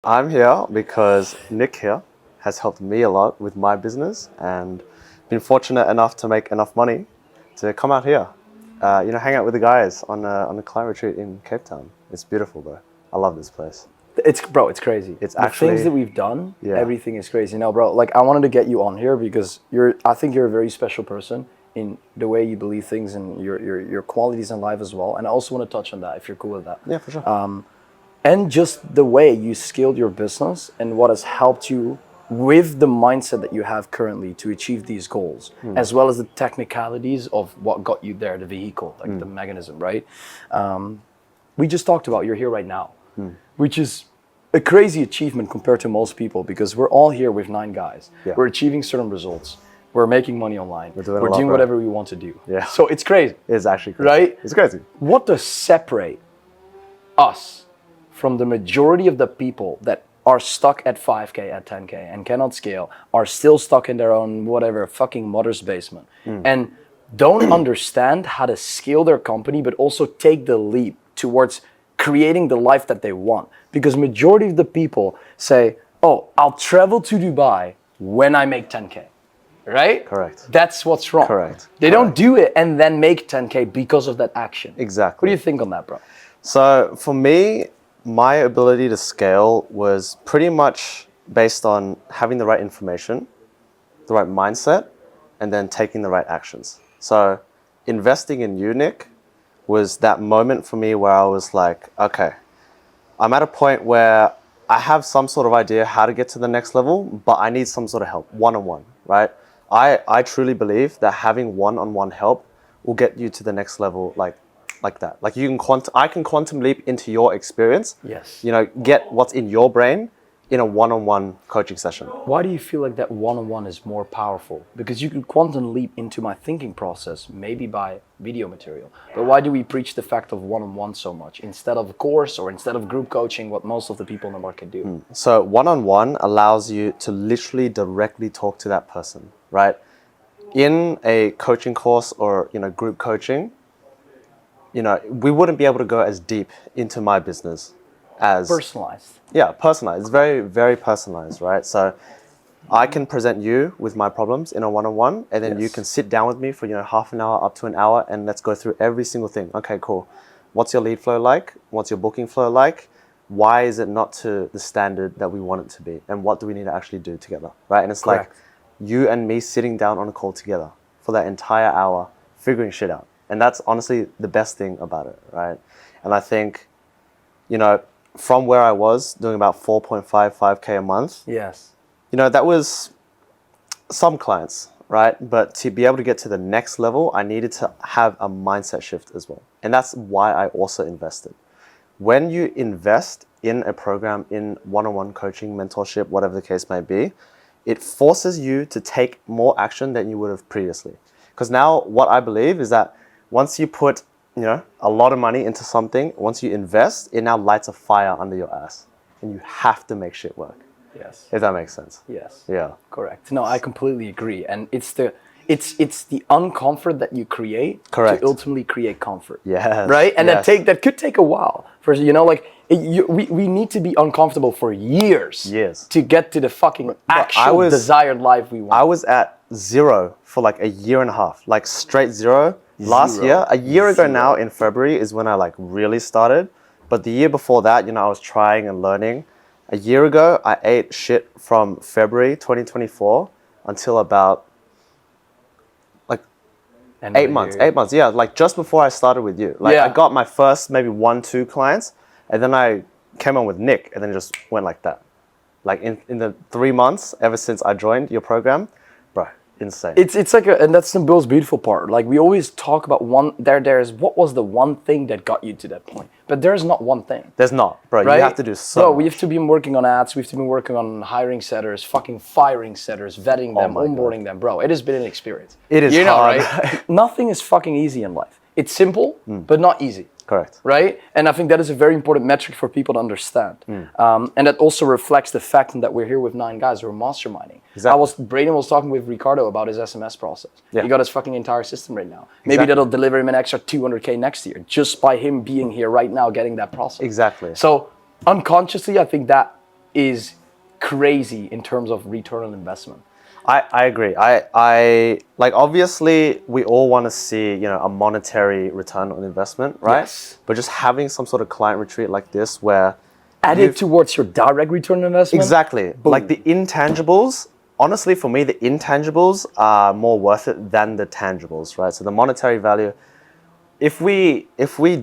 I'm here because Nick here has helped me a lot with my business and been fortunate enough to make enough money to come out here. Hang out with the guys on a client retreat in Cape Town. It's beautiful, bro. I love this place. It's crazy. It's the actually things that we've done, yeah. Everything is crazy. Now, bro, like I wanted to get you on here because I think you're a very special person in the way you believe things and your qualities in life as well. And I also want to touch on that if you're cool with that. Yeah, for sure. And just the way you scaled your business and what has helped you with the mindset that you have currently to achieve these goals, as well as the technicalities of what got you there, the vehicle, like the mechanism, right? We just talked about you're here right now, which is a crazy achievement compared to most people because we're all here with 9 guys. Yeah. We're achieving certain results. We're making money online. We're doing bro. whatever we want to do. Yeah. So it's crazy. It's actually crazy. Right? It's crazy. What does separate us from the majority of the people that are stuck at 5K, at 10K and cannot scale, are still stuck in their own whatever fucking mother's basement and don't understand how to scale their company, but also take the leap towards creating the life that they want? Because majority of the people say, oh, I'll travel to Dubai when I make 10K. Right? Correct. That's what's wrong. Correct. They don't do it and then make 10K because of that action. Exactly. What do you think on that, bro? So for me, my ability to scale was pretty much based on having the right information, the right mindset, and then taking the right actions. So investing in you, Nick, was that moment for me where I was like, okay, I'm at a point where I have some sort of idea how to get to the next level, but I need some sort of help, one-on-one, right? I truly believe that having one-on-one help will get you to the next level like that. Like I can quantum leap into your experience. Yes. Get what's in your brain in a one-on-one coaching session. Why do you feel like that one-on-one is more powerful? Because you can quantum leap into my thinking process, maybe by video material. But why do we preach the fact of one-on-one so much instead of a course or instead of group coaching, what most of the people in the market do? So one-on-one allows you to literally directly talk to that person, right? In a coaching course or group coaching, we wouldn't be able to go as deep into my business as personalized. Yeah, personalized. It's very, very personalized, right? So I can present you with my problems in a one-on-one, and then you can sit down with me for half an hour up to an hour, and let's go through every single thing. Okay, cool. What's your lead flow like? What's your booking flow like? Why is it not to the standard that we want it to be? And what do we need to actually do together, right? And it's Correct. like you and me sitting down on a call together for that entire hour, figuring shit out. And that's honestly the best thing about it, right? And I think, from where I was doing about 5K a month, Yes. that was some clients, right? But to be able to get to the next level, I needed to have a mindset shift as well. And that's why I also invested. When you invest in a program, in one-on-one coaching, mentorship, whatever the case may be, it forces you to take more action than you would have previously. Because now what I believe is that once you put a lot of money into something, once you invest, it now lights a fire under your ass. And you have to make shit work. Yes. If that makes sense. Yes. Yeah. Correct. No, I completely agree. And it's the uncomfort that you create Correct. to ultimately create comfort. Yes. Right? And yes. that could take a while. For we need to be uncomfortable for years. Years. To get to the fucking actual desired life we want. I was at 0 for like a year and a half, like straight 0. Last year, a year ago now in February is when I really started. But the year before that, I was trying and learning. A year ago, I ate shit from February 2024 until about 8 months. 8 months, yeah, like just before I started with you. I got my first maybe 1-2 clients, and then I came on with Nick, and then it just went like that. Like in the 3 months ever since I joined your program, bro, insane. It's like and that's the most beautiful part. Like we always talk about there's what was the one thing that got you to that point, but there's not one thing. There's not, bro. Right? You have to do so much. We have to be working on ads. We have to be working on hiring setters, fucking firing setters, vetting them, onboarding them, bro. It has been an experience. It is hard. Right? Nothing is fucking easy in life. It's simple, but not easy. Correct. Right? And I think that is a very important metric for people to understand. And that also reflects the fact that we're here with 9 guys who are masterminding. Exactly. Braden was talking with Ricardo about his SMS process. Yeah. He got his fucking entire system right now. Maybe that'll deliver him an extra 200K next year just by him being here right now getting that process. Exactly. So unconsciously, I think that is crazy in terms of return on investment. I agree. I like, obviously we all want to see, a monetary return on investment, right? Yes. But just having some sort of client retreat like this where Add it towards your direct return on investment. exactly. Boom. Like the intangibles, honestly, for me, the intangibles are more worth it than the tangibles, right? So the monetary value, if we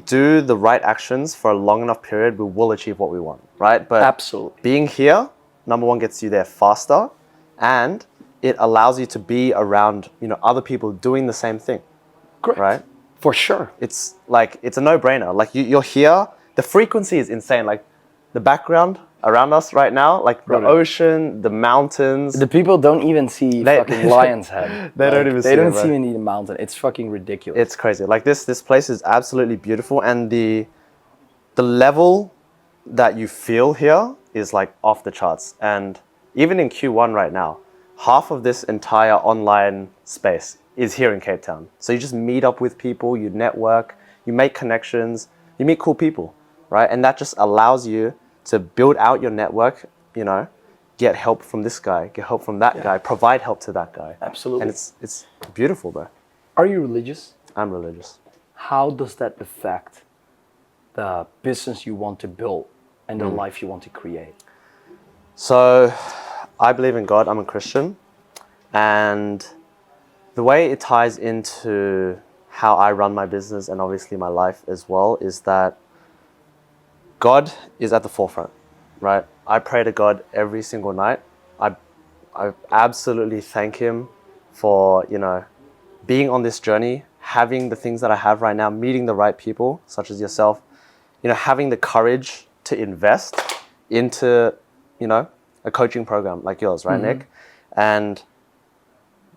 do the right actions for a long enough period, we will achieve what we want, right? But Absolutely. being here, number one, gets you there faster, and it allows you to be around, other people doing the same thing, Correct. right? For sure. It's like, it's a no-brainer. Like you're here, the frequency is insane. Like the background around us right now, like the ocean, the mountains. The people don't even see fucking Lion's Head. They don't even see They don't it, even need a mountain. It's fucking ridiculous. It's crazy. Like this place is absolutely beautiful, and the level that you feel here is like off the charts. And even in Q1 right now, half of this entire online space is here in Cape Town. So you just meet up with people, you network, you make connections, you meet cool people, right? And that just allows you to build out your network, get help from this guy, get help from that guy, provide help to that guy. Absolutely. And it's beautiful, bro. Are you religious? I'm religious. How does that affect the business you want to build and the life you want to create? So I believe in God. I'm a Christian. And the way it ties into how I run my business and obviously my life as well is that God is at the forefront, right? I pray to God every single night. I absolutely thank Him for, being on this journey, having the things that I have right now, meeting the right people, such as yourself, having the courage to invest into, a coaching program like yours, right, Nick? And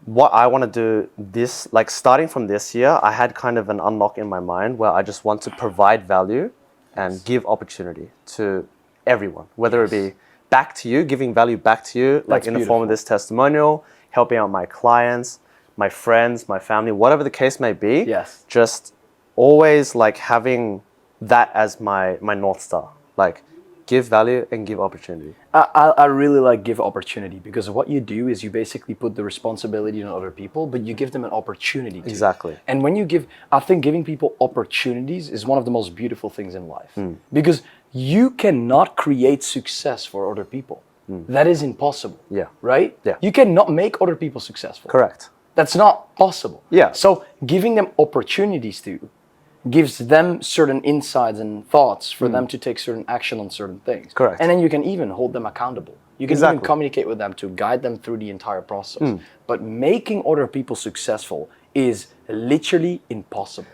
what I want to do starting from this year, I had kind of an unlock in my mind where I just want to provide value and give opportunity to everyone, whether it be back to you, giving value back to you, like in the form of this testimonial, helping out my clients, my friends, my family, whatever the case may be. Yes. Just always like having that as my North Star. Like, give value and give opportunity. I really like give opportunity, because what you do is you basically put the responsibility on other people, but you give them an opportunity to. Exactly. And when you I think giving people opportunities is one of the most beautiful things in life. Because you cannot create success for other people. That is impossible. Yeah. Right? Yeah. You cannot make other people successful. Correct. That's not possible. Yeah. So giving them opportunities gives them certain insights and thoughts for them to take certain action on certain things. Correct. And then you can even hold them accountable. You can Exactly. even communicate with them to guide them through the entire process. But making other people successful is literally impossible.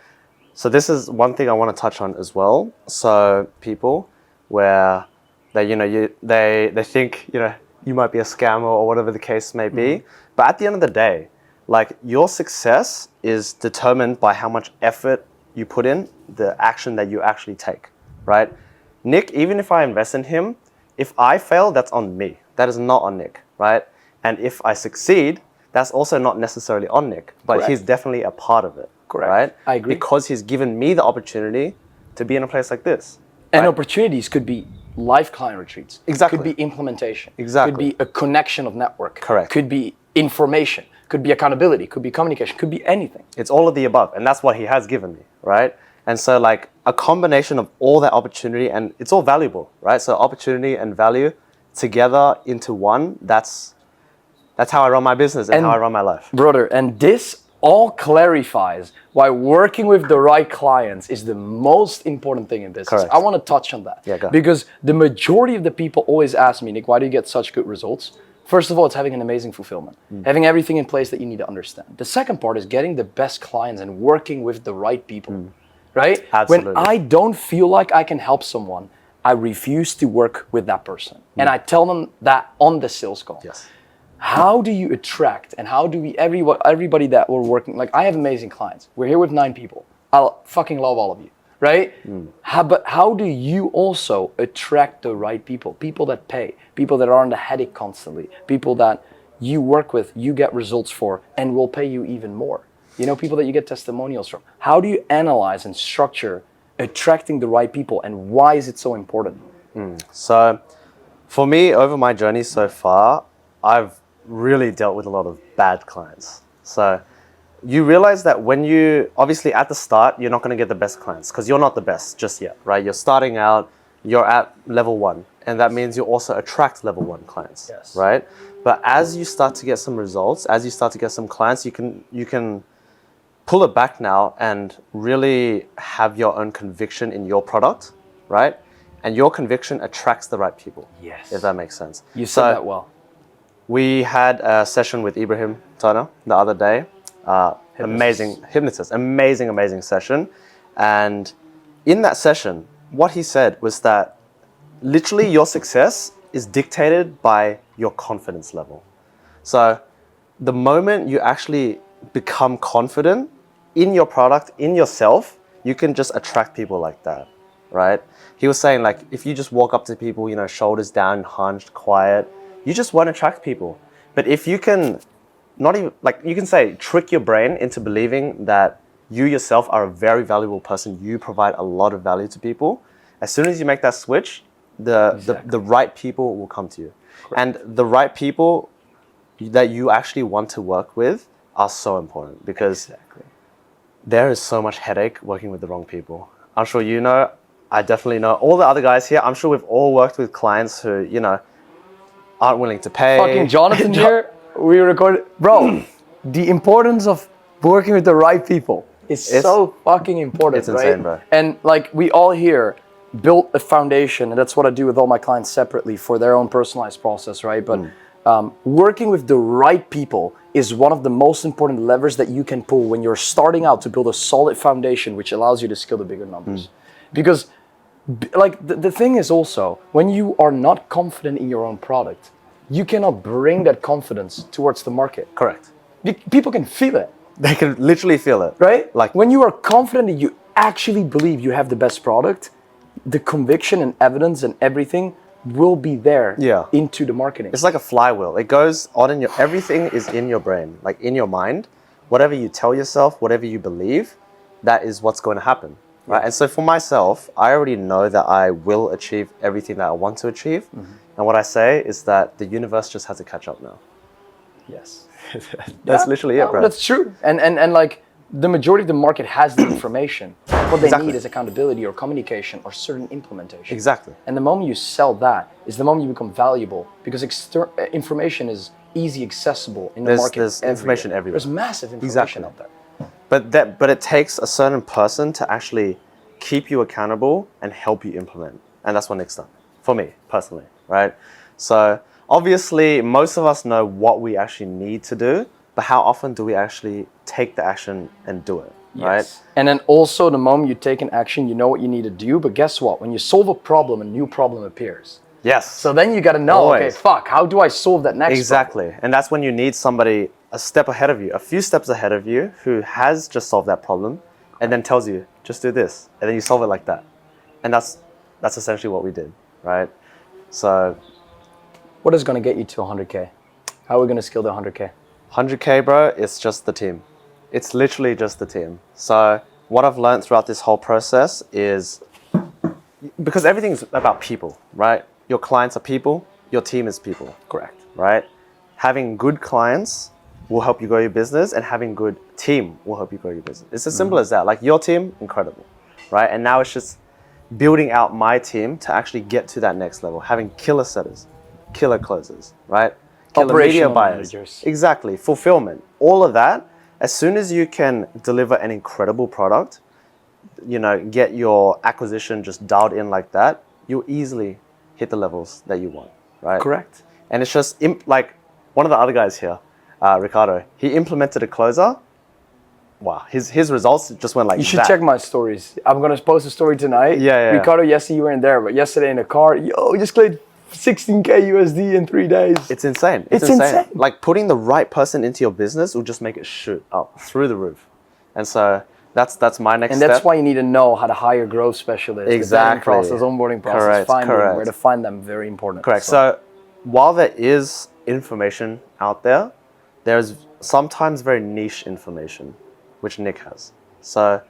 So this is one thing I want to touch on as well. So people where they, they think, you might be a scammer or whatever the case may be. But at the end of the day, like, your success is determined by how much effort you put in, the action that you actually take, right? Nick, even if I invest in him, if I fail, that's on me. That is not on Nick, right? And if I succeed, that's also not necessarily on Nick, but Correct. he's definitely a part of it. Correct. Right? I agree. Because he's given me the opportunity to be in a place like this. And right? opportunities could be live client retreats. Exactly. Could be implementation. Exactly. Could be a connection of network. Correct. Could be information. Could be accountability. Could be communication. Could be anything. It's all of the above. And that's what he has given me, right? And so like a combination of all that opportunity, and it's all valuable, right? So opportunity and value together into one, that's how I run my business and how I run my life. Brother, and this all clarifies why working with the right clients is the most important thing in business. Correct. I want to touch on that. Yeah, go. Because the majority of the people always ask me, Nick, why do you get such good results? First of all, it's having an amazing fulfillment, having everything in place that you need to understand. The second part is getting the best clients and working with the right people, right? Absolutely. When I don't feel like I can help someone, I refuse to work with that person. And I tell them that on the sales call. Yes. How do you attract and how do we, everybody that we're working, like I have amazing clients. We're here with 9 people. I fucking love all of you, right? But how do you also attract the right people? People that pay, people that are on the headache constantly, people that you work with, you get results for, and will pay you even more. People that you get testimonials from. How do you analyze and structure attracting the right people, and why is it so important? So For me, over my journey so far, I've really dealt with a lot of bad clients. So you realize that when you, obviously at the start, you're not going to get the best clients because you're not the best just yet, right? You're starting out, you're at level 1, and that means you also attract level 1 clients, Yes. right? But as you start to get some results, as you start to get some clients, you can pull it back now and really have your own conviction in your product, right? And your conviction attracts the right people. Yes. If that makes sense. You said that well. We had a session with Ibrahim Turner the other day. Amazing hypnotist, amazing session. And in that session, what he said was that literally your success is dictated by your confidence level. So the moment you actually become confident in your product, in yourself, you can just attract people like that, right? He was saying, like, if you just walk up to people, you know, shoulders down, hunched, quiet, you just won't attract people. But if you can not even, like, you can say, trick your brain into believing that you yourself are a very valuable person, you provide a lot of value to people, as soon as you make that switch, the right people will come to you. Correct. And the right people that you actually want to work with are so important because there is so much headache working with the wrong people. I'm sure you know, I definitely know, all the other guys here, I'm sure we've all worked with clients who, you know, aren't willing to pay. Fucking Jonathan here, we recorded. Bro, the importance of working with the right people is so fucking important, it's insane, right? bro. And like we all here built a foundation, and that's what I do with all my clients separately for their own personalized process, right? But working with the right people is one of the most important levers that you can pull when you're starting out to build a solid foundation, which allows you to scale the bigger numbers. Because like the thing is also, when you are not confident in your own product, you cannot bring that confidence towards the market. Correct. People can feel it. They can literally feel it. Right? Like when you are confident that you actually believe you have the best product, the conviction and evidence and everything will be there into the marketing. It's like a flywheel. It goes on in your, everything is in your brain, like in your mind. Whatever you tell yourself, whatever you believe, that is what's going to happen. Right? And so for myself, I already know that I will achieve everything that I want to achieve. And what I say is that the universe just has to catch up now. Yes. That's literally it, bro. That's true. And like the majority of the market has the information. What they need is accountability or communication or certain implementation. Exactly. And the moment you sell that is the moment you become valuable because information is easy accessible in the market. There's information everywhere. There's massive information out there. But it takes a certain person to actually keep you accountable and help you implement. And that's what Nick's done, for me, personally, right? So obviously, most of us know what we actually need to do, but how often do we actually take the action and do it, right? And then also the moment you take an action, you know what you need to do, but guess what? When you solve a problem, a new problem appears. Yes. So then you got to know, okay, fuck, how do I solve that next problem? And that's when you need somebody a step ahead of you, a few steps ahead of you, who has just solved that problem and then tells you, just do this. And then you solve it like that. And that's essentially what we did, right? So what is going to get you to 100K? How are we going to scale to 100K? 100K, bro, it's just the team. It's literally just the team. So what I've learned throughout this whole process is, because everything's about people, right? Your clients are people, your team is people. Correct. Right? Having good clients will help you grow your business, and having good team will help you grow your business. It's as simple as that. Like your team, incredible, right? And now it's just building out my team to actually get to that next level, having killer setters, killer closers, right? Killer media buyers. Managers. Exactly. Fulfillment. All of that. As soon as you can deliver an incredible product, you know, get your acquisition just dialed in like that, you'll easily hit the levels that you want, right? Correct. And it's just like one of the other guys here, Ricardo, he implemented a closer. Wow, his results just went like that. You should check my stories. I'm going to post a story tonight. Ricardo, yesterday you weren't there, but yesterday in the car, he just cleared 16K USD in 3 days. It's insane. It's insane. Like putting the right person into your business will just make it shoot up through the roof. And so that's my next step. And that's why you need to know how to hire growth specialists. Exactly. The process, onboarding process, finding where to find them, very important. Correct. So while there is information out there, there's sometimes very niche information, which Nick has. So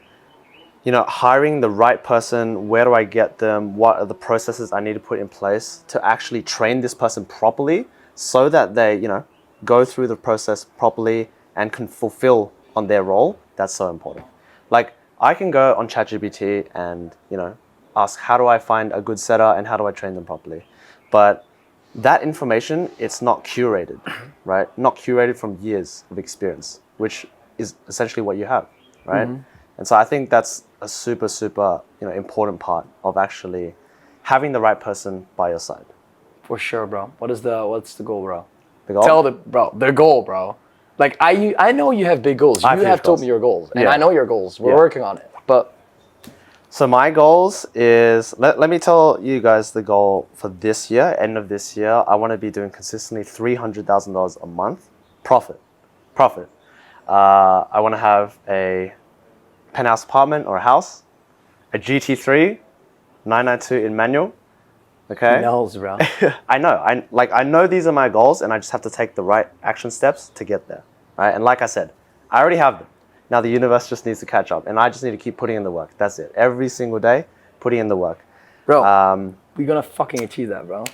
hiring the right person, where do I get them? What are the processes I need to put in place to actually train this person properly so that they, go through the process properly and can fulfill on their role? That's so important. Like, I can go on ChatGPT and, ask how do I find a good setter and how do I train them properly? But that information, it's not curated, right? Not curated from years of experience, which is essentially what you have, right? And so I think that's a super, super, important part of actually having the right person by your side. For sure, bro. What's the goal, bro? The goal? Tell the goal, bro. Like I know you have big goals. You have told me your goals, and Yeah. I know your goals. We're working on it. But so my goals is, let me tell you guys the goal for this year, end of this year. I want to be doing consistently $300,000 a month profit. I want to have a penthouse apartment or a house, a GT3 992 in manual. Okay. knows, bro. I know. I know these are my goals, and I just have to take the right action steps to get there, right? And like I said, I already have them. Now the universe just needs to catch up, and I just need to keep putting in the work. That's it. Every single day, putting in the work. Bro, we're gonna fucking achieve that, bro.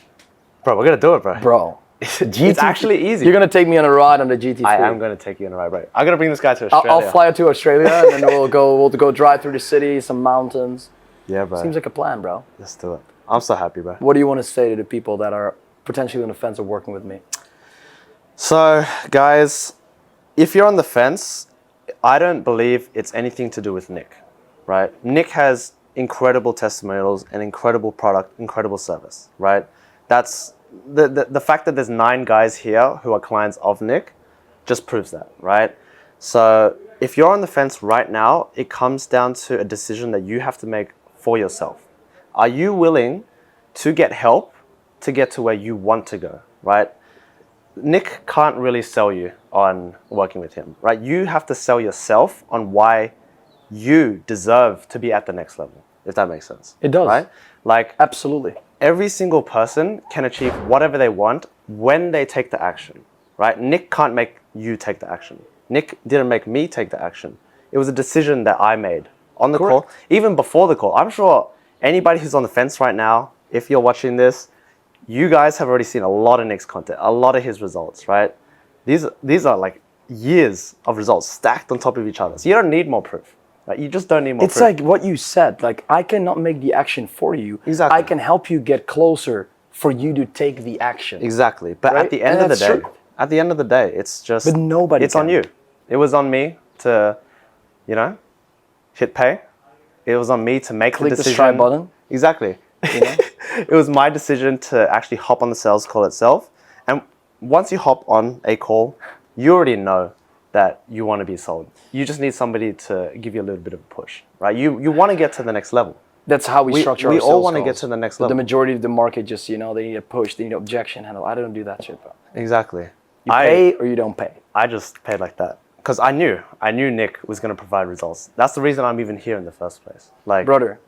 Bro, we're gonna do it, bro. Bro, It's actually easy. You're gonna take me on a ride on the GT3. I am gonna take you on a ride, bro. I'm gonna bring this guy to Australia. I'll fly to Australia, and then we'll go drive through the city, some mountains. Yeah, bro. Seems like a plan, bro. Let's do it. I'm so happy, bro. What do you want to say to the people that are potentially on the fence of working with me? So, guys, if you're on the fence, I don't believe it's anything to do with Nick, right? Nick has incredible testimonials, an incredible product, incredible service, right? That's the fact that there's 9 guys here who are clients of Nick just proves that, right? So if you're on the fence right now, it comes down to a decision that you have to make for yourself. Are you willing to get help to get to where you want to go, right? Nick can't really sell you on working with him, right? You have to sell yourself on why you deserve to be at the next level, if that makes sense. It does. Right? Like, Absolutely. every single person can achieve whatever they want when they take the action, right? Nick can't make you take the action. Nick didn't make me take the action. It was a decision that I made on the call, even before the call. I'm sure anybody who's on the fence right now, if you're watching this, you guys have already seen a lot of Nick's content, a lot of his results, right? These are like years of results stacked on top of each other. So you don't need more proof. Right? You just don't need more proof. It's like what you said. Like, I cannot make the action for you. Exactly. I can help you get closer for you to take the action. Exactly. But Right? at the end And of the that's day, true. it's just, But nobody it's can. on you. It was on me to, hit pay. It was on me to make Click the the decision. Stripe button. Exactly. It was my decision to actually hop on the sales call itself. And once you hop on a call, you already know that you want to be sold. You just need somebody to give you a little bit of a push, right? You want to get to the next level. That's how we structure our We sales all want to calls. get to the next But level. the majority of the market just, they need a push, they need objection handle. I don't do that shit, bro. Exactly. You pay or you don't pay. I just paid like that because I knew Nick was going to provide results. That's the reason I'm even here in the first place. Like, Brother,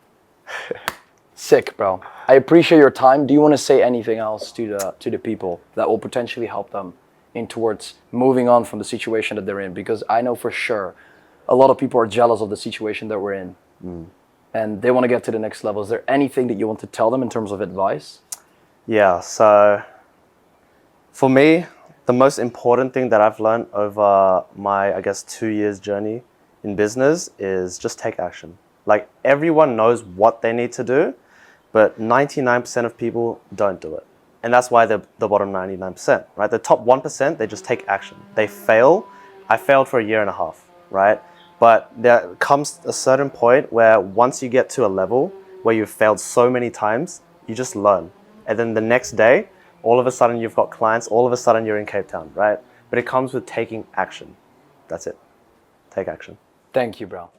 sick, bro. I appreciate your time. Do you want to say anything else to the people that will potentially help them in towards moving on from the situation that they're in? Because I know for sure a lot of people are jealous of the situation that we're in. And they want to get to the next level. Is there anything that you want to tell them in terms of advice? yeah, so for me, the most important thing that I've learned over my, 2 years journey in business is just take action. Like, everyone knows what they need to do, but 99% of people don't do it. And that's why they're the bottom 99%, right? The top 1%, they just take action. They fail. I failed for a year and a half, right? But there comes a certain point where once you get to a level where you've failed so many times, you just learn. And then the next day, all of a sudden you've got clients, all of a sudden you're in Cape Town, right? But it comes with taking action. That's it. Take action. Thank you, bro.